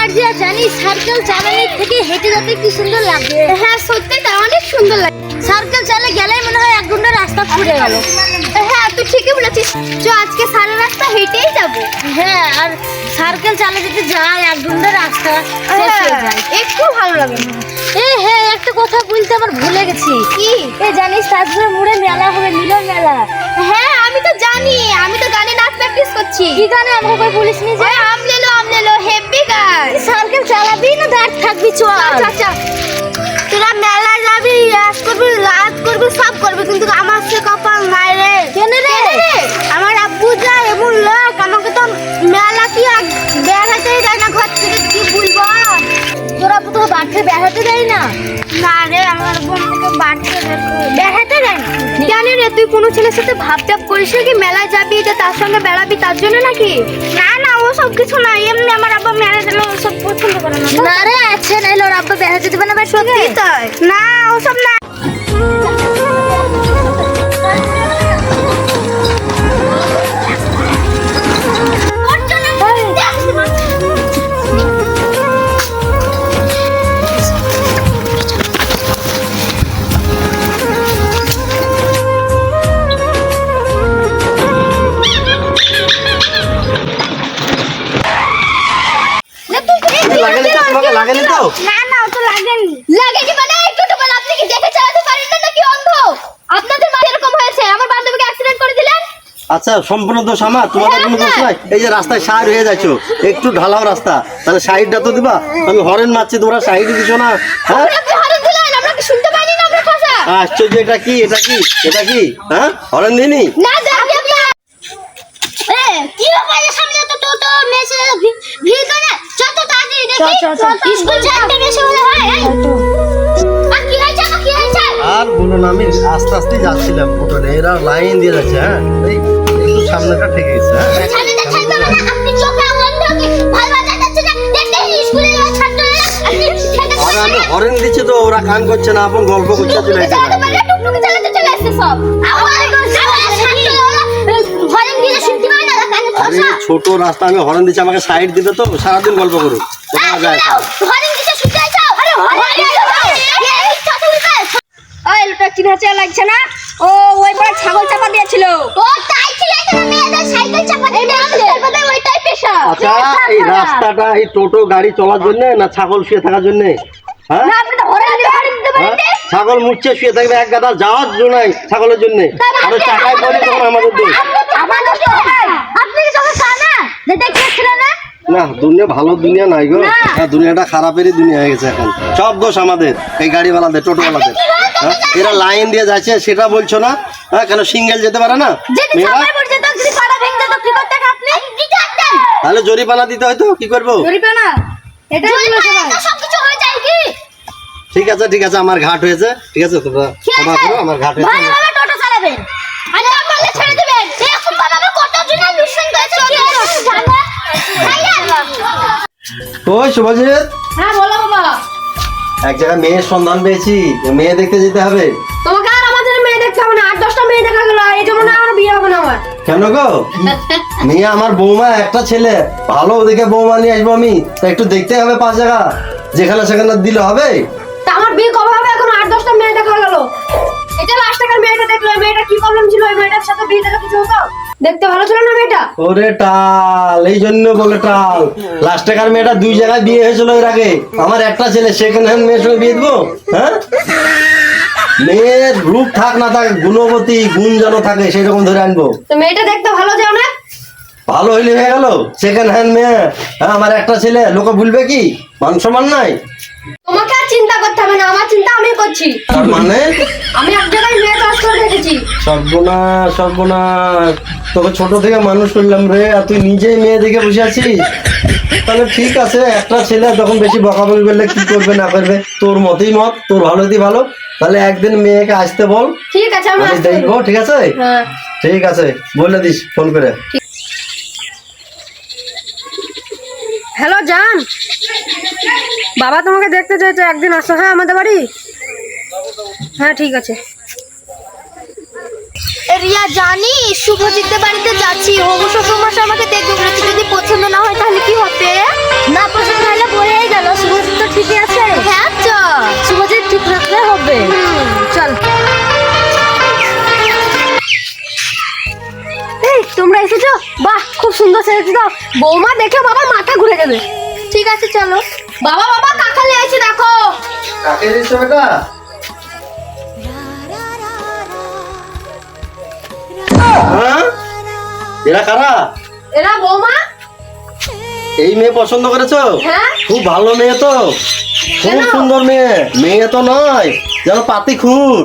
আর যা জানি সাইকেল চালানোর থেকে হেঁটে যেতে কি সুন্দর লাগে। হ্যাঁ সত্যি তা অনেক সুন্দর লাগে। সাইকেল চালে গেলেই মনে হয় 1 ঘন্টা রাস্তা ছুটে গেল। হ্যাঁ তুই ঠিকই বলেছিস, চ আজকে সারা রাস্তা হেঁটেই যাবো। হ্যাঁ আর সাইকেল চালে যেতে যায় 1 ঘন্টা রাস্তা শেষ হয়ে যায়, একটু ভালো লাগে না। হ্যাঁ একটা কথা বলতে আমার ভুলে গেছি। কি? জানিস তাজপুরের মোড়ে মেলা হবে, মিলন মেলা। হ্যাঁ আমি তো জানি, আমি তো গানে নাচ প্র্যাকটিস করছি। কি গানে আমাকে কই বলিস নি যে? আমলেলো হেভি গান। সাইকেল চালাবি না দাঁড় থাকবি? চল আচ্ছা তোরা মেলায় যাবি, রাত করবি সব করবি, কিন্তু আমার সে কপাল নাই রে। কেন রে? আমার আব্বু যায় এমন লোক, আমাকে তো মেলা কি বেড়াতেই দেয় না ঘর থেকে। কি বলবো, তোর আব্বু তো বাড়িতে বেড়াতে দেয় না? না রে, আমার আব্বু আমাকে বাড়িতে বেড়াতে দেয় না। জানি রে, তুই কোনো ছেলের সাথে ভাব করিস নাকি মেলায় যাবি যে তার সঙ্গে বেড়াবি তার জন্য নাকি? না ও সব কিছু না, এমনি আমার আব্বা মেলা গেলে সব পছন্দ করে না। না রে আছে না, ওর আব্বা বেড়াতে দেবে না? সত্যি তাই? না ওসব না। লাগেনি তো? না ও তো লাগেনি। লাগেনি মানে একটু তো বল, আপনি কি দেখে চালাতে পারেন না নাকি অন্ধ? আপনাদের মা এরকম হয়েছে, আমার বান্ধবীকে অ্যাক্সিডেন্ট করে দিলেন। আচ্ছা সম্পূর্ণ দোষ আমার, তোমাদের কোনো দোষ নাই। এই যে রাস্তায় সাইড হয়ে যাচ্ছো, একটু ঢালাও রাস্তা, তাহলে সাইডটা তো দিবা। আমি হরেন মারছি, তোমরা সাইড দিছো না। হ্যাঁ আপনি হরেন দিলেন, আমরা কি শুনতে পাইনি না আপনার কথা? আশ্চর্য, এটা কি হ্যাঁ হরেন দিনি না দেখি আপনি কি ব্যাপারে? সামনে তো টোটো মেসে ভিড় করে, যত তাড়াতাড়ি দেখি স্কুল ছাড়তে বেশি হলে হয়। আর কি হয়েছে? আর বলো না, আমি আস্তে আস্তে যাচ্ছিলাম, ফটোনে এরা লাইন দিয়ে যাচ্ছে। হ্যাঁ এই একটু সামনেটা ঠিক আছে। হ্যাঁ সামনেটা থাকবে মানে আপনি চোখে অন্ধ কি ভালো যাচ্ছে না? দেখতে স্কুলে ছাত্ররা আপনি আর আমি হরেন দিচ্ছি তো ওরা কান করছে না, আপন গল্প করছে চলে যাচ্ছে। টুকটুকি চালাতে চলে আসছে সব। হরেন দিয়ে শুনতে পাই না, কানে আরে ছোট রাস্তা, আমি হরেন দিচ্ছি, আমাকে সাইড দিবে তো সারাদিন গল্প করুক। হরেন দিয়ে শুনতে আইছো? আরে হরেন ওই লোকটা চিনাচা লাগছে না? ও ওই পারে ছাগল চাপা দিয়েছিল। ও তাই ছিল, এখানে মেয়েদের সাইকেল চাপা দিয়ে আমাদের ওইটাই পেশা। আচ্ছা এই রাস্তাটা এই টোটো গাড়ি চলার জন্য না ছাগল শুয়ে থাকার জন্য? হ্যাঁ না আপনি তো হরেন দিতে পারেন। ছাগল মুচ্ছে শুয়ে থাকবে এক গাদা, যাওয়ার জন্য ছাগলের জন্য। আরে চাকায় পড়ে তখন আমাদের দোষ। আপনি কি চোখে চান না? দেখেছিল না? না দুনিয়া ভালো দুনিয়া নাই গো। হ্যাঁ দুনিয়াটা খারাপেরই দুনিয়া হয়ে গেছে এখন। সব দোষ আমাদের, এই গাড়িওয়ালাদের, টোটোওয়ালাদের। হ্যাঁ এরা লাইন দিয়ে যাচ্ছে সেটা বলছো না? হ্যাঁ কেন সিঙ্গেল যেতে পারে না মেয়েরা? তাহলে জরিমানা দিতে হয়তো, কি করবো? ঠিক আছে আমার ঘাট হয়েছে, ঠিক আছে তোমরা ক্ষমা করো, আমার ঘাট হয়েছে। ওই শুভজিৎ, হ্যাঁ বলো বাবা। এক জায়গায় মেয়ের সন্ধান পেয়েছি, মেয়ে দেখতে যেতে হবে। তোমাকে আর আমাদের মেয়ে দেখতে হবে না, 8-10টা মেয়ে দেখা গেল, এই জন্য আর বিয়ে হবে না আমার। কেন গো? মেয়ে আমার বৌমা, একটা ছেলে, ভালো দেখে বৌমা নিয়ে আসবো আমি, তা একটু দেখতে হবে 5 জায়গা, যেখানে সেখানে দিলে হবে? তা আমার বিয়ে কবে হবে? এখন 8-10টা মেয়ে দেখা গেল, এটা লাস্ট টাকার মেয়েটা দেখলো। মেয়েটা কি প্রবলেম ছিল? ওই মেয়েটার সাথে বিয়ে দিলে কিছু হতো? দেখতে ভালো ছিল না মেয়েটা? ওরে টাল, এই জন্য বলে টাল। লাস্ট টাকার মেয়েটা 2 জায়গায় বিয়ে হয়েছিল এর আগে, আমার একটা ছেলে, সেকেন্ড হ্যান্ড মেয়ের সঙ্গে বিয়ে দেবো? হ্যাঁ মেয়ের রূপ থাক না থাক, গুণবতী গুণ যেন থাকে সেরকম ধরে আনবো। তো মেয়েটা দেখতে ভালো যাও না? ভালো হইলে হয়ে গেল, সেকেন্ড হ্যান্ড মেয়ে। হ্যাঁ আমার একটা ছেলে, লোকে ভুলবে কি? মান সম্মান নাই? তোমাকে আর চিন্তা করতে হবে না, আমার চিন্তা আমি করছি। তার মানে আমি এক জায়গায় মেয়ে চাষ করে রেখেছি। সর্বনাশ, তোকে ছোট থেকে মানুষ করলাম রে, আর তুই নিজেই মেয়ে দেখে বসে আছিস। তাহলে ঠিক আছে, একটা ছেলে তখন বেশি বকাবকি করলে কি করবে না করবে তোর মতেই মত, তোর ভালোই ভালো। তাহলে একদিন মেয়েকে আসতে বল, ঠিক আছে আমি আমি দেখবো। ঠিক আছে? হ্যাঁ ঠিক আছে, বলে দিস ফোন করে। হ্যালো জান, বাবা তোমাকে দেখতে চাইছে, একদিন আসো হ্যাঁ আমাদের বাড়ি। হ্যাঁ ঠিক আছে। রিয়া জানি শুভজিতের বাড়িতে যাচ্ছি, হবু শ্বশুর মশাই আমাকে দেখবে বলেছে, যদি পছন্দ না হয় তাহলে কি হবে? না পছন্দ হলে সুন্দর সেজেছি তো বৌমা দেখে বাবা মাথা ঘুরে যাবে। ঠিক আছে চলো। বাবা বাবা কাকালে এসে দেখো। কাকে দিচ্ছ বেটা? হ্যাঁ? এরা কারা? এরা বৌমা। এই মেয়ে পছন্দ করেছো? হ্যাঁ। খুব ভালো মেয়ে তো, খুব কেন? সুন্দর মেয়ে। মেয়ে তো নয়, যেন পাতি খুর।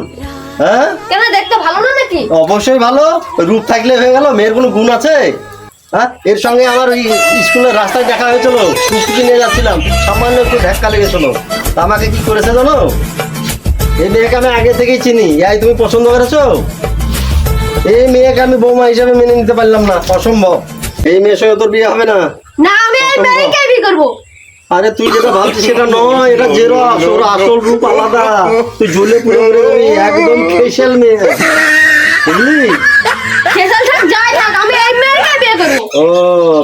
হ্যাঁ, কেন দেখতে ভালো না নাকি? অবশ্যই ভালো। রূপ থাকলে হয়ে গেল, মেয়ের কোনো গুণ আছে? হ্যাঁ, এর সঙ্গে আমার ওই স্কুলের রাস্তায় দেখা হয়েছিল, স্কুটি নিয়ে যাচ্ছিলাম, সামান্য একটু ধাক্কা লেগেছিল। তা আমাকে কি করেছে জানো? এই মেয়েকে আমি আগে থেকেই চিনি। এই তুমি পছন্দ করেছো? এই মেয়েকে আমি বৌমা হিসাবে মেনে নিতে পারলাম না, অসম্ভব। এই মেয়ের সঙ্গে তোর বিয়ে হবে না। না আমি এই মেয়েকে বিয়ে করবো। আরে তুই যেটা ভাবছিস সেটা নয়, এটা জেরক্স। ওর আসল রূপ আলাদা। তুই ঝুলে পুরো একদম স্পেশাল মেয়ে, বুঝলি? খেসাল থাক যাই থাক আমি এই মেয়েকে বিয়ে করবো। ও,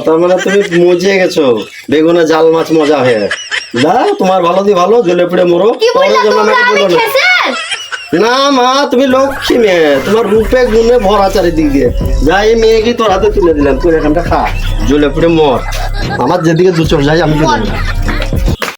তার মানে তুমি মজে গেছো বেগুনে জাল মাছ মজা হয়ে। না, তোমার ভালো দি ভালো, জ্বলে পুড়ে মরো। কি বললা পরের জন্য তোমরা? আমাকে আমি বলো না। খেসাল? না মা, তুমি লক্ষ্মী মেয়ে, তোমার রূপে গুণে ভরা চারিদিক দিয়ে। যা, এই মেয়ে কি তোর হাতে তুলে দিলাম, তুই এখানটা খা, জ্বলে পুড়ে মর। আমার যেদিকে দু চোখ যাই আমি